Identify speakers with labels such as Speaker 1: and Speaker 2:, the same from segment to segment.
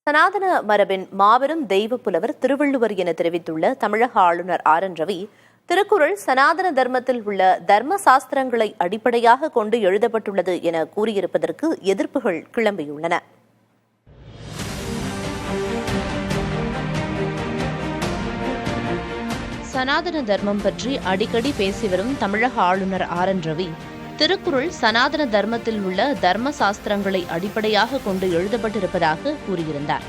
Speaker 1: சனாதன மரபின் மாபெரும் தெய்வ புலவர் திருவள்ளுவர் என தெரிவித்துள்ள தமிழக ஆளுநர் ஆர் என் ரவி, திருக்குறள் சனாதன தர்மத்தில் உள்ள தர்ம சாஸ்திரங்களை அடிப்படையாக கொண்டு எழுதப்பட்டுள்ளது என கூறியிருப்பதற்கு எதிர்ப்புகள் கிளம்பியுள்ளன. சனாதன தர்மம் பற்றி அடிக்கடி பேசி வரும் தமிழக ஆளுநர் ஆர் என் ரவி, திருக்குறள் சனாதன தர்மத்தில் உள்ள தர்ம சாஸ்திரங்களை அடிப்படையாக கொண்டு எழுதப்பட்டிருப்பதாக கூறியிருந்தார்.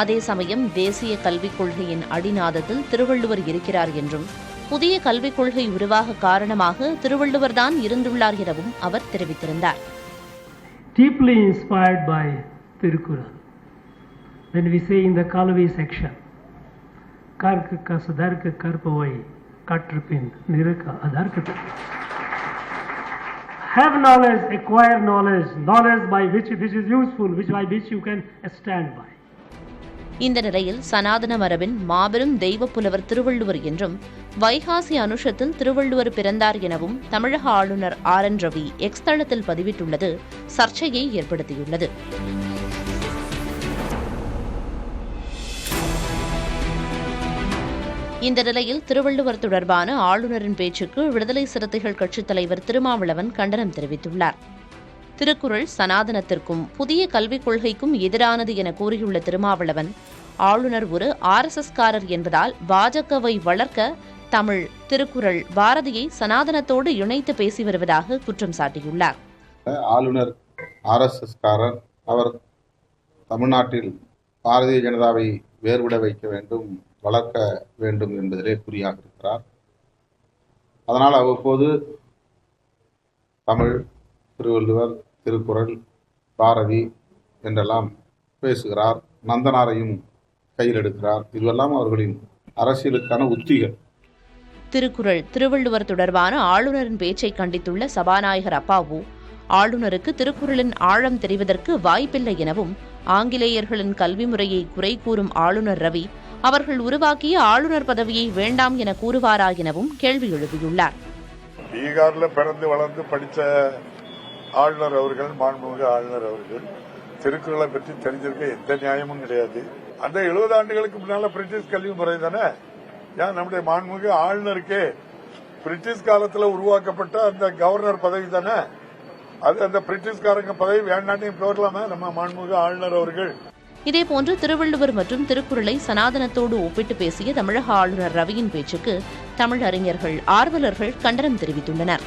Speaker 1: அதே சமயம் தேசிய கல்விக் கொள்கையின் அடிநாதத்தில் திருவள்ளுவர் இருக்கிறார் என்றும், புதிய கல்விக் கொள்கை உருவாக காரணமாக திருவள்ளுவர்தான் இருந்துள்ளார் எனவும் அவர் தெரிவித்திருந்தார்.
Speaker 2: Deeply inspired by Tirukkural. When we say in the Kalavi section, Karka Kasadarka Karpavai Katrapin Niraka Adarkata. Have knowledge, acquire knowledge, knowledge by which is useful, by which you can stand by.
Speaker 1: இந்த நிலையில் சனாதன மரபின் மாபெரும் தெய்வ புலவர் திருவள்ளுவர் என்றும், வைகாசி அனுஷத்தில் திருவள்ளுவர் பிறந்தார் எனவும் தமிழக ஆளுநர் ஆர் என் ரவி எக்ஸ் தளத்தில் பதிவிட்டுள்ளது சர்ச்சையை ஏற்படுத்தியுள்ளது. இந்த நிலையில் திருவள்ளுவர் தொடர்பான ஆளுநரின் பேச்சுக்கு விடுதலை சிறுத்தைகள் கட்சித் தலைவர் திருமாவளவன் கண்டனம் தெரிவித்துள்ளார். திருக்குறள் சனாதனத்திற்கும் புதிய கல்விக் கொள்கைக்கும் எதிரானது என கூறியுள்ள திருமாவளவன், ஆளுநர் ஒரு RSS-காரர் என்பதால் பாஜகவை வளர்க்க தமிழ் திருக்குறள் பாரதியை சனாதனத்தோடு இணைத்து பேசி வருவதாக குற்றம் சாட்டியுள்ளார்.
Speaker 3: ஆளுநர் RSS-காரர், அவர் தமிழ்நாட்டில் பாரதிய ஜனதாவை வேறுவிட வைக்க வேண்டும், வளர்க்க வேண்டும் என்பதிலே குறியாக இருக்கிறார். அதனால் அவ்வப்போது தமிழ், திருவள்ளுவர், திருக்குறள், பாரதி என்றெல்லாம் பேசுகிறார். நந்தனாரையும் கையில் எடுக்கிறார். இதுவெல்லாம் அவர்களின் அரசியலுக்கான உத்திகள்.
Speaker 1: திருக்குறள், திருவள்ளுவர் தொடர்பான ஆளுநரின் பேச்சை கண்டித்துள்ள சபாநாயகர் அப்பாவு, ஆளுநருக்கு திருக்குறளின் ஆழம் தெரிவதற்கு வாய்ப்பில்லை எனவும், ஆங்கிலேயர்களின் கல்வி முறையை குறை கூறும் ஆளுநர் ரவி, அவர்கள் உருவாக்கிய ஆளுநர் பதவியை வேண்டாம் என கூறுவாரா எனவும் கேள்வி எழுப்பியுள்ளார்.
Speaker 4: பீகார்ல பிறந்து வளர்ந்து படித்த ஆளுநர் அவர்கள், மாண்புமிகு ஆளுநர் அவர்கள், திருக்குறளை பற்றி தெரிஞ்சிருக்க எந்த நியாயமும் கிடையாது. அந்த 70 ஆண்டுகளுக்கு முன்னால பிரிட்டிஷ் கல்வி முறை தானே. ஏன் நம்முடைய மாண்புமிகு ஆளுநருக்கே பிரிட்டிஷ் காலத்தில் உருவாக்கப்பட்ட அந்த கவர்னர் பதவி தானே. அது அந்த பிரிட்டிஷ்காரங்க பதவி வேண்டான்னு போடலாமா நம்ம மாண்புமிகு ஆளுநர் அவர்கள்?
Speaker 1: இதேபோன்று திருவள்ளுவர் மற்றும் திருக்குறளை சனாதனத்தோடு ஒப்பிட்டு பேசிய தமிழக ஆளுநர் ரவியின் பேச்சுக்கு தமிழ் அறிஞர்கள், ஆர்வலர்கள் கண்டனம் தெரிவித்துள்ளனர்.